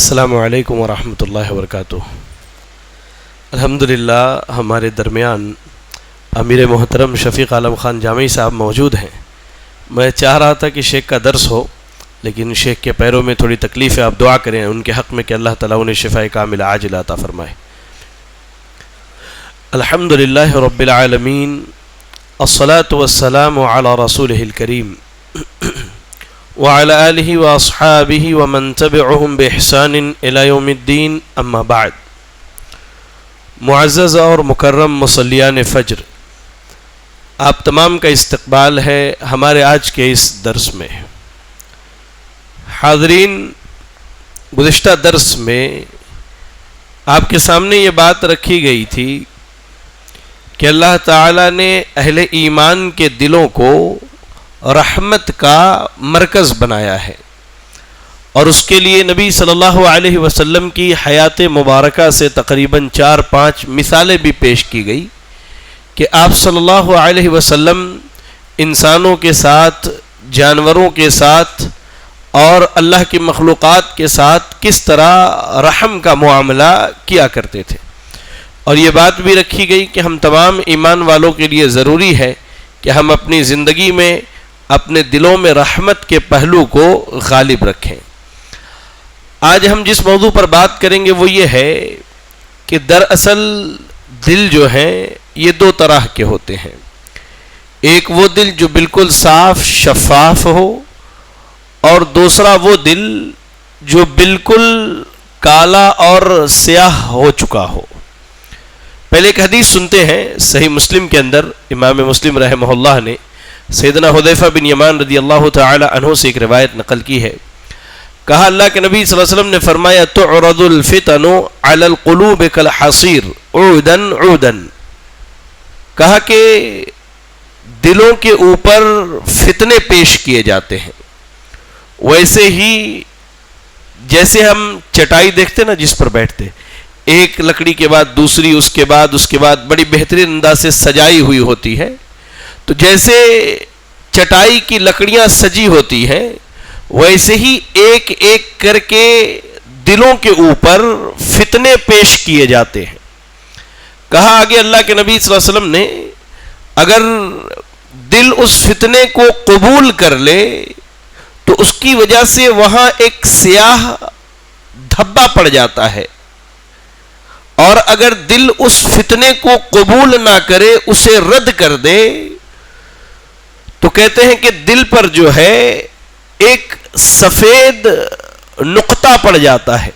السلام علیکم ورحمۃ اللہ وبرکاتہ۔ الحمدللہ ہمارے درمیان امیر محترم شفیق عالم خان جامعی صاحب موجود ہیں۔ میں چاہ رہا تھا کہ شیخ کا درس ہو، لیکن شیخ کے پیروں میں تھوڑی تکلیف ہے، آپ دعا کریں ان کے حق میں کہ اللہ تعالیٰ انہیں شفاء کاملہ عاجلہ عطا فرمائے۔ الحمدللہ رب العالمین، الصلاۃ والسلام علی رسولہ الکریم وعلی آلہ واصحابہ ومن تبعہم بإحسان الی یوم الدین، اما بعد۔ معزز اور مکرم مصلیان فجر، آپ تمام کا استقبال ہے ہمارے آج کے اس درس میں۔ حاضرین، گزشتہ درس میں آپ کے سامنے یہ بات رکھی گئی تھی کہ اللہ تعالیٰ نے اہل ایمان کے دلوں کو رحمت کا مرکز بنایا ہے، اور اس کے لیے نبی صلی اللہ علیہ وسلم کی حیات مبارکہ سے تقریباً 4-5 مثالیں بھی پیش کی گئی کہ آپ صلی اللہ علیہ وسلم انسانوں کے ساتھ، جانوروں کے ساتھ اور اللہ کی مخلوقات کے ساتھ کس طرح رحم کا معاملہ کیا کرتے تھے۔ اور یہ بات بھی رکھی گئی کہ ہم تمام ایمان والوں کے لیے ضروری ہے کہ ہم اپنی زندگی میں اپنے دلوں میں رحمت کے پہلو کو غالب رکھیں۔ آج ہم جس موضوع پر بات کریں گے وہ یہ ہے کہ دراصل دل جو ہیں یہ دو طرح کے ہوتے ہیں۔ ایک وہ دل جو بالکل صاف شفاف ہو، اور دوسرا وہ دل جو بالکل کالا اور سیاہ ہو چکا ہو۔ پہلے ایک حدیث سنتے ہیں، صحیح مسلم کے اندر امام مسلم رحمہ اللہ نے سیدنا حذیفہ بن یمان رضی اللہ تعالی عنہ سے ایک روایت نقل کی ہے۔ کہا اللہ کے نبی صلی اللہ علیہ وسلم نے فرمایا، تعرض الفتن علی القلوب کالحصیر عودا عودا۔ کہا کہ دلوں کے اوپر فتنے پیش کیے جاتے ہیں، ویسے ہی جیسے ہم چٹائی دیکھتے نا جس پر بیٹھتے، ایک لکڑی کے بعد دوسری، اس کے بعد بڑی بہترین انداز سے سجائی ہوئی ہوتی ہے، تو جیسے چٹائی کی لکڑیاں سجی ہوتی ہیں ویسے ہی ایک ایک کر کے دلوں کے اوپر فتنے پیش کیے جاتے ہیں۔ کہا آگے اللہ کے نبی صلی اللہ علیہ وسلم نے، اگر دل اس فتنے کو قبول کر لے تو اس کی وجہ سے وہاں ایک سیاہ دھبا پڑ جاتا ہے، اور اگر دل اس فتنے کو قبول نہ کرے، اسے رد کر دے، تو کہتے ہیں کہ دل پر جو ہے ایک سفید نقطہ پڑ جاتا ہے۔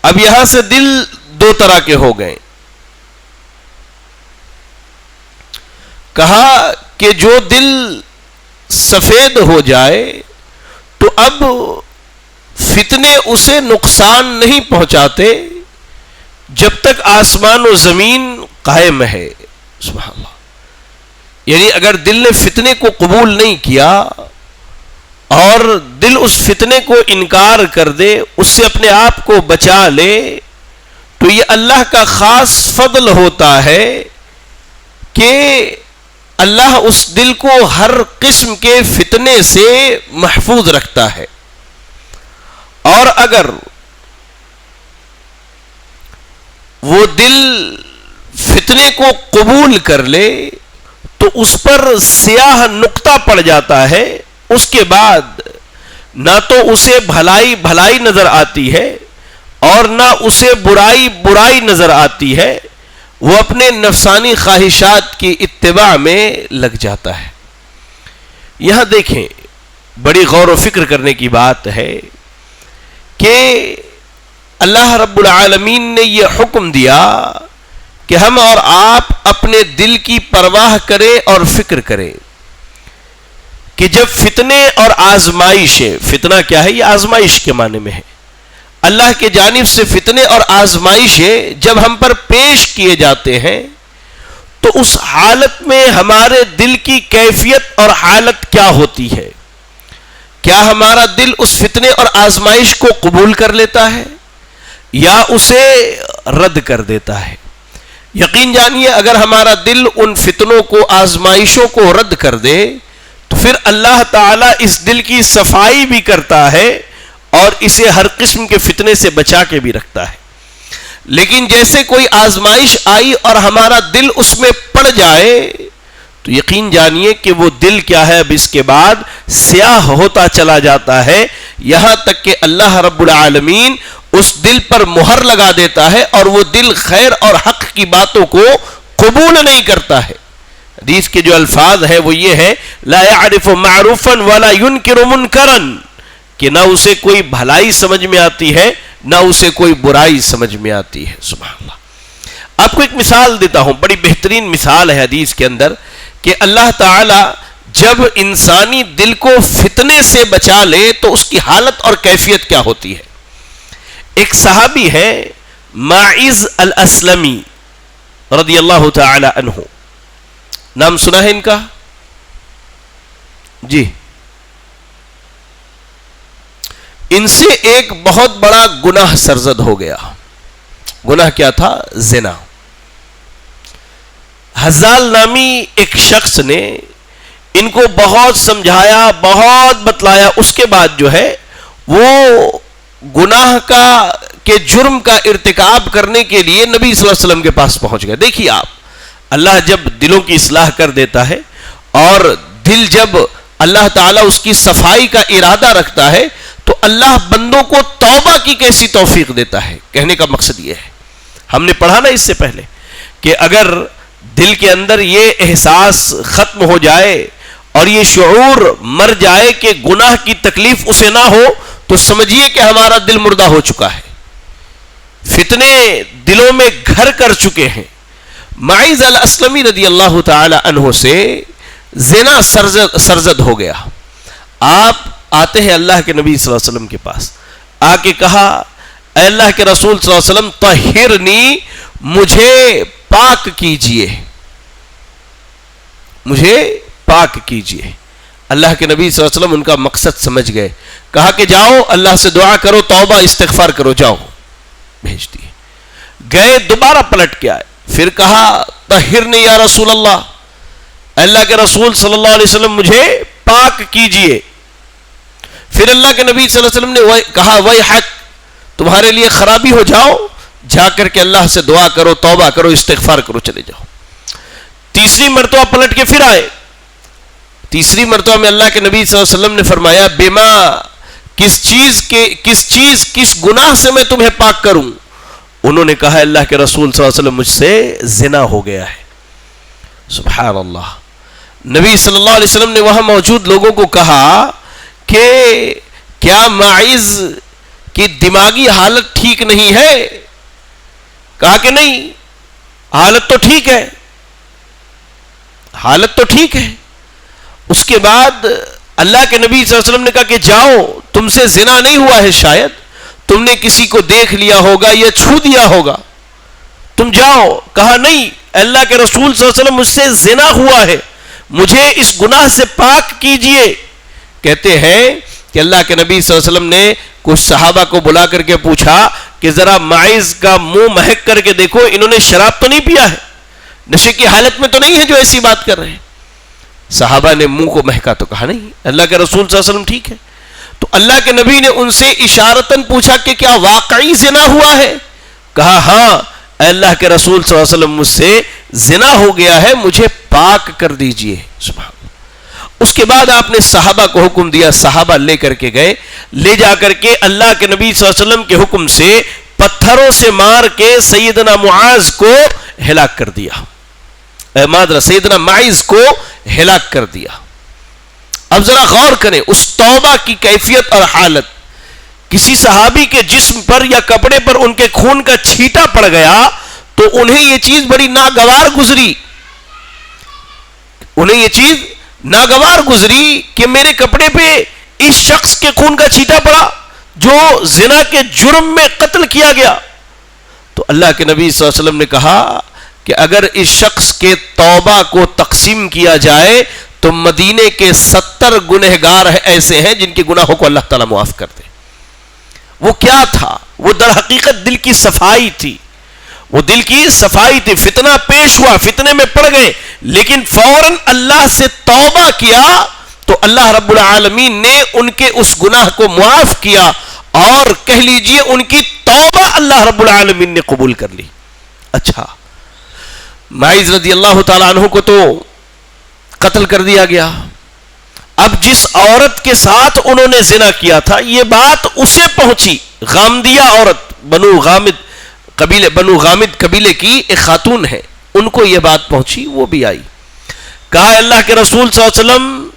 اب یہاں سے دل دو طرح کے ہو گئے۔ کہا کہ جو دل سفید ہو جائے تو اب فتنے اسے نقصان نہیں پہنچاتے جب تک آسمان و زمین قائم ہے۔ سبحان اللہ۔ یعنی اگر دل نے فتنے کو قبول نہیں کیا اور دل اس فتنے کو انکار کر دے، اس سے اپنے آپ کو بچا لے، تو یہ اللہ کا خاص فضل ہوتا ہے کہ اللہ اس دل کو ہر قسم کے فتنے سے محفوظ رکھتا ہے۔ اور اگر وہ دل فتنے کو قبول کر لے تو اس پر سیاہ نقطہ پڑ جاتا ہے، اس کے بعد نہ تو اسے بھلائی بھلائی نظر آتی ہے اور نہ اسے برائی برائی نظر آتی ہے، وہ اپنے نفسانی خواہشات کی اتباع میں لگ جاتا ہے۔ یہاں دیکھیں، بڑی غور و فکر کرنے کی بات ہے کہ اللہ رب العالمین نے یہ حکم دیا کہ ہم اور آپ اپنے دل کی پرواہ کریں اور فکر کریں کہ جب فتنے اور آزمائشیں، فتنہ کیا ہے؟ یہ آزمائش کے معنی میں ہے۔ اللہ کے جانب سے فتنے اور آزمائشیں جب ہم پر پیش کیے جاتے ہیں تو اس حالت میں ہمارے دل کی کیفیت اور حالت کیا ہوتی ہے؟ کیا ہمارا دل اس فتنے اور آزمائش کو قبول کر لیتا ہے یا اسے رد کر دیتا ہے؟ یقین جانیے، اگر ہمارا دل ان فتنوں کو، آزمائشوں کو رد کر دے تو پھر اللہ تعالیٰ اس دل کی صفائی بھی کرتا ہے اور اسے ہر قسم کے فتنے سے بچا کے بھی رکھتا ہے. لیکن جیسے کوئی آزمائش آئی اور ہمارا دل اس میں پڑ جائے تو یقین جانیے کہ وہ دل کیا ہے، اب اس کے بعد سیاہ ہوتا چلا جاتا ہے، یہاں تک کہ اللہ رب العالمین اس دل پر مہر لگا دیتا ہے اور وہ دل خیر اور حق کی باتوں کو قبول نہیں کرتا ہے. حدیث کے جو الفاظ ہے وہ یہ ہے، لا يعرف معروفا ولا ينکر منکرا، کہ نہ اسے کوئی بھلائی سمجھ میں آتی ہے نہ اسے کوئی برائی سمجھ میں آتی ہے. سبحان اللہ. آپ کو ایک مثال دیتا ہوں، بڑی بہترین مثال ہے حدیث کے اندر، کہ اللہ تعالی جب انسانی دل کو فتنے سے بچا لے تو اس کی حالت اور کیفیت کیا ہوتی ہے. ایک صحابی ہے ماعز الاسلمی رضی اللہ تعالی عنہ، نام سنا ہے ان کا؟ جی. ان سے ایک بہت بڑا گناہ سرزد ہو گیا. گناہ کیا تھا؟ زنا. حزال نامی ایک شخص نے ان کو بہت سمجھایا، بہت بتلایا، اس کے بعد جو ہے وہ گناہ کے جرم کا ارتکاب کرنے کے لیے نبی صلی اللہ علیہ وسلم کے پاس پہنچ گئے. دیکھیے آپ، اللہ جب دلوں کی اصلاح کر دیتا ہے اور دل جب اللہ تعالیٰ اس کی صفائی کا ارادہ رکھتا ہے تو اللہ بندوں کو توبہ کی کیسی توفیق دیتا ہے. کہنے کا مقصد یہ ہے، ہم نے پڑھا نا اس سے پہلے کہ اگر دل کے اندر یہ احساس ختم ہو جائے اور یہ شعور مر جائے کہ گناہ کی تکلیف اسے نہ ہو تو سمجھیے کہ ہمارا دل مردہ ہو چکا ہے. فتنے دلوں میں گھر کر چکے ہیں. معیز الاسلمی رضی اللہ تعالی عنہ سے زنا سرزد ہو گیا. آپ آتے ہیں اللہ کے نبی صلی اللہ علیہ وسلم کے پاس، آ کے کہا اے اللہ کے رسول صلی اللہ علیہ وسلم طہرنی، مجھے پاک کیجئے، مجھے پاک کیجئے. اللہ کے نبی صلی اللہ علیہ وسلم ان کا مقصد سمجھ گئے. کہا کہ جاؤ اللہ سے دعا کرو، توبہ استغفار کرو، جاؤ. بھیج دیے. گئے، دوبارہ پلٹ کے آئے، پھر کہا طہرنی یا رسول اللہ، اللہ کے رسول صلی اللہ علیہ وسلم مجھے پاک کیجئے. پھر اللہ کے نبی صلی اللہ علیہ وسلم نے کہا ویحک، تمہارے لیے خرابی ہو، جاؤ جا کر کے اللہ سے دعا کرو، توبہ کرو، استغفار کرو، چلے جاؤ. تیسری مرتبہ پلٹ کے پھر آئے. تیسری مرتبہ میں اللہ کے نبی صلی اللہ علیہ وسلم نے فرمایا بما، کس گناہ سے میں تمہیں پاک کروں؟ انہوں نے کہا اللہ کے رسول صلی اللہ علیہ وسلم مجھ سے زنا ہو گیا ہے. سبحان اللہ. نبی صلی اللہ علیہ وسلم نے وہاں موجود لوگوں کو کہا کہ کیا معیز کی دماغی حالت ٹھیک نہیں ہے؟ کہا کہ نہیں، حالت تو ٹھیک ہے، حالت تو ٹھیک ہے. اس کے بعد اللہ کے نبی صلی اللہ علیہ وسلم نے کہا کہ جاؤ، تم سے زنا نہیں ہوا ہے، شاید تم نے کسی کو دیکھ لیا ہوگا یا چھو دیا ہوگا، تم جاؤ. کہا نہیں، اللہ کے رسول صلی اللہ علیہ وسلم مجھ سے زنا ہوا ہے، مجھے اس گناہ سے پاک کیجئے. کہتے ہیں کہ اللہ کے نبی صلی اللہ علیہ وسلم نے کچھ صحابہ کو بلا کر کے پوچھا کہ ذرا معیز کا منہ مہک کر کے دیکھو، انہوں نے شراب تو نہیں پیا ہے، نشے کی حالت میں تو نہیں ہے جو ایسی بات کر رہے ہیں. صحابہ نے منہ کو مہکا تو کہا نہیں، اللہ کے رسول صلی اللہ علیہ وسلم ٹھیک ہے. تو اللہ کے نبی نے ان سے اشارتاً پوچھا کہ کیا واقعی زنا ہوا ہے؟ کہا ہاں، اے اللہ کے رسول صلی اللہ علیہ وسلم مجھ سے زنا ہو گیا ہے، مجھے پاک کر دیجئے. سبحان اللہ. اس کے بعد آپ نے صحابہ کو حکم دیا، صحابہ لے کر کے گئے، لے جا کر کے اللہ کے نبی صلی اللہ علیہ وسلم کے حکم سے پتھروں سے مار کے سیدنا معاذ کو ہلاک کر دیا، سیدنا معیز کو ہلاک کر دیا. اب ذرا غور کریں اس توبہ کی کیفیت اور حالت. کسی صحابی کے جسم پر یا کپڑے پر ان کے خون کا چھیٹا پڑ گیا تو انہیں یہ چیز بڑی ناگوار گزری، انہیں یہ چیز ناگوار گزری کہ میرے کپڑے پہ اس شخص کے خون کا چھیٹا پڑا جو زنا کے جرم میں قتل کیا گیا. تو اللہ کے نبی صلی اللہ علیہ وسلم نے کہا کہ اگر اس شخص کے توبہ کو تقسیم کیا جائے تو مدینے کے 70 گنہگار ایسے ہیں جن کے گناہوں کو اللہ تعالیٰ معاف کر دے. وہ کیا تھا؟ وہ در حقیقت دل کی صفائی تھی، وہ دل کی صفائی تھی. فتنہ پیش ہوا، فتنے میں پڑ گئے، لیکن فوراً اللہ سے توبہ کیا تو اللہ رب العالمین نے ان کے اس گناہ کو معاف کیا اور کہہ لیجئے ان کی توبہ اللہ رب العالمین نے قبول کر لی. اچھا، ماعز رضی اللہ تعالیٰ عنہ کو تو قتل کر دیا گیا. اب جس عورت کے ساتھ انہوں نے زنا کیا تھا یہ بات اسے پہنچی، غامدیہ عورت، بنو غامد قبیلے کی ایک خاتون ہے، ان کو یہ بات پہنچی، وہ بھی آئی. کہا اللہ کے رسول صلی اللہ علیہ وسلم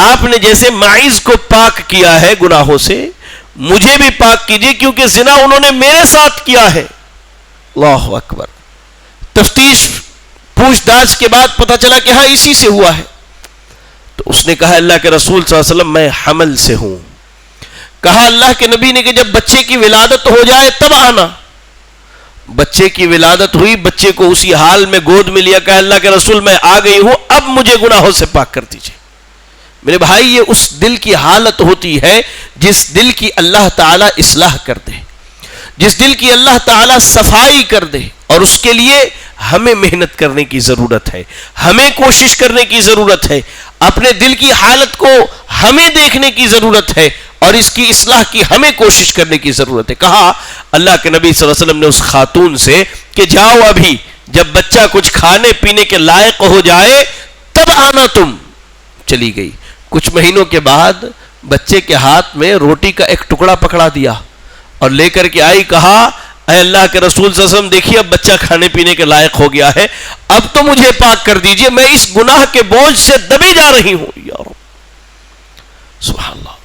آپ نے جیسے ماعز کو پاک کیا ہے گناہوں سے، مجھے بھی پاک کیجئے کیونکہ زنا انہوں نے میرے ساتھ کیا ہے. اللہ اکبر. تفتیش پوچھ داچھ کے بعد پتہ چلا کہ ہاں اسی سے ہوا ہے. تو اس نے کہا اللہ کے رسول صلی اللہ علیہ وسلم میں حمل سے ہوں. کہا اللہ کے نبی نے کہ جب بچے کی ولادت ہو جائے تب آنا. بچے کی ولادت ہوئی، بچے کو اسی حال میں گود میں لیا. کہا اللہ کے رسول میں آ گئی ہوں، اب مجھے گناہوں سے پاک کر دیجئے. میرے بھائی یہ اس دل کی حالت ہوتی ہے جس دل کی اللہ تعالیٰ اصلاح کر دے، جس دل کی اللہ تعالیٰ صفائی کر دے. اور اس کے لیے ہمیں محنت کرنے کی ضرورت ہے، ہمیں کوشش کرنے کی ضرورت ہے، اپنے دل کی حالت کو ہمیں دیکھنے کی ضرورت ہے اور اس کی اصلاح کی ہمیں کوشش کرنے کی ضرورت ہے. کہا اللہ کے نبی صلی اللہ علیہ وسلم نے اس خاتون سے کہ جاؤ ابھی، جب بچہ کچھ کھانے پینے کے لائق ہو جائے تب آنا تم. چلی گئی. کچھ مہینوں کے بعد بچے کے ہاتھ میں روٹی کا ایک ٹکڑا پکڑا دیا اور لے کر کے آئی. کہا اے اللہ کے رسول صلی اللہ علیہ وسلم دیکھیے اب بچہ کھانے پینے کے لائق ہو گیا ہے، اب تو مجھے پاک کر دیجئے، میں اس گناہ کے بوجھ سے دبی جا رہی ہوں. یا رب سبحان اللہ.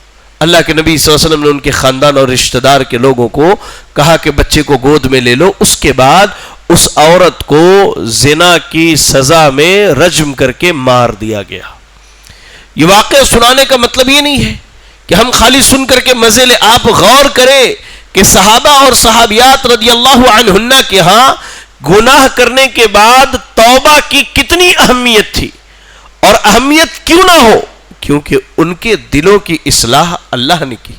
اللہ کے نبی صلی اللہ علیہ وسلم نے ان کے خاندان اور رشتہ دار کے لوگوں کو کہا کہ بچے کو گود میں لے لو. اس کے بعد اس عورت کو زنا کی سزا میں رجم کر کے مار دیا گیا. یہ واقعہ سنانے کا مطلب یہ نہیں ہے کہ ہم خالی سن کر کے مزے لیں. آپ غور کریں کہ صحابہ اور صحابیات رضی اللہ عنہن کے ہاں گناہ کرنے کے بعد توبہ کی کتنی اہمیت تھی. اور اہمیت کیوں نہ ہو؟ کیونکہ ان کے دلوں کی اصلاح اللہ نے کی.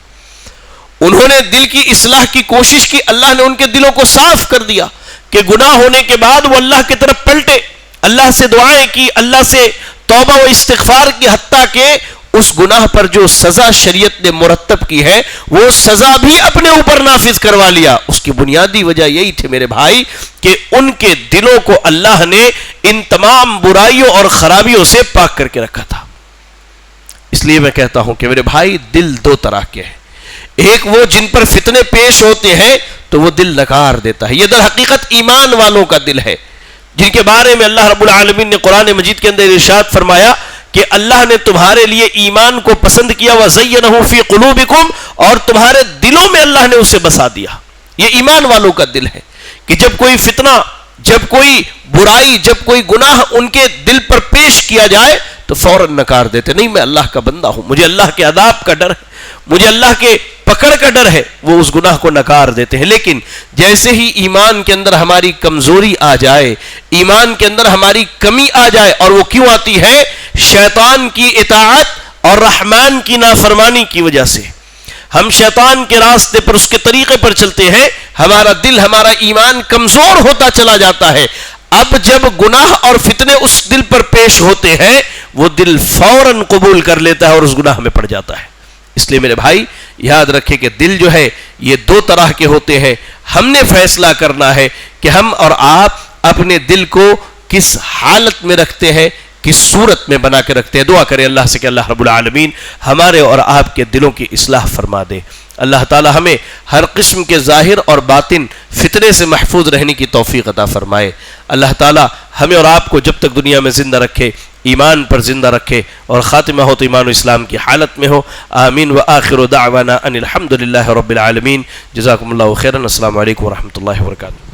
انہوں نے دل کی اصلاح کی کوشش کی، اللہ نے ان کے دلوں کو صاف کر دیا کہ گناہ ہونے کے بعد وہ اللہ کی طرف پلٹے، اللہ سے دعائیں کی، اللہ سے توبہ و استغفار کی، حتیٰ کہ اس گناہ پر جو سزا شریعت نے مرتب کی ہے وہ سزا بھی اپنے اوپر نافذ کروا لیا. اس کی بنیادی وجہ یہی تھی میرے بھائی کہ ان کے دلوں کو اللہ نے ان تمام برائیوں اور خرابیوں سے پاک کر کے رکھا تھا. اس لیے میں کہتا ہوں کہ میرے بھائی دل دو طرح کے ہیں. ایک وہ جن پر فتنے پیش ہوتے ہیں تو وہ دل نکار دیتا ہے. یہ در حقیقت ایمان والوں کا دل ہے جن کے بارے میں اللہ رب العالمین نے قرآن مجید کے اندر ارشاد فرمایا کہ اللہ نے تمہارے لیے ایمان کو پسند کیا وَزَيَّنَهُ فِي قُلُوبِكُمْ، اور تمہارے دلوں میں اللہ نے اسے بسا دیا. یہ ایمان والوں کا دل ہے کہ جب کوئی فتنہ، جب کوئی برائی، جب کوئی گناہ ان کے دل پر پیش کیا جائے تو فوراً نکار دیتے. نہیں، میں اللہ کا بندہ ہوں، مجھے اللہ کے عذاب کا ڈر ہے، مجھے اللہ کے پکڑ کا ڈر ہے، وہ اس گناہ کو نکار دیتے ہیں. لیکن جیسے ہی ایمان کے اندر ہماری کمزوری آ جائے، ایمان کے اندر ہماری کمی آ جائے، اور وہ کیوں آتی ہے؟ شیطان کی اطاعت اور رحمان کی نافرمانی کی وجہ سے. ہم شیطان کے راستے پر، اس کے طریقے پر چلتے ہیں، ہمارا دل، ہمارا ایمان کمزور ہوتا چلا جاتا ہے. اب جب گناہ اور فتنے اس دل پر پیش ہوتے ہیں وہ دل فوراً قبول کر لیتا ہے اور اس گناہ میں پڑ جاتا ہے. اس لیے میرے بھائی یاد رکھیں کہ دل جو ہے یہ دو طرح کے ہوتے ہیں. ہم نے فیصلہ کرنا ہے کہ ہم اور آپ اپنے دل کو کس حالت میں رکھتے ہیں، کس صورت میں بنا کے رکھتے ہیں. دعا کریں اللہ سے کہ اللہ رب العالمین ہمارے اور آپ کے دلوں کی اصلاح فرما دے. اللہ تعالی ہمیں ہر قسم کے ظاہر اور باطن فتنے سے محفوظ رہنے کی توفیق عطا فرمائے. اللہ تعالی ہمیں اور آپ کو جب تک دنیا میں زندہ رکھے ایمان پر زندہ رکھے اور خاتمہ ہو تو ایمان و اسلام کی حالت میں ہو. آمین. وآخر دعوانا ان الحمد للہ رب العالمین. جزاکم اللہ خیرا. السلام علیکم ورحمۃ اللہ وبرکاتہ.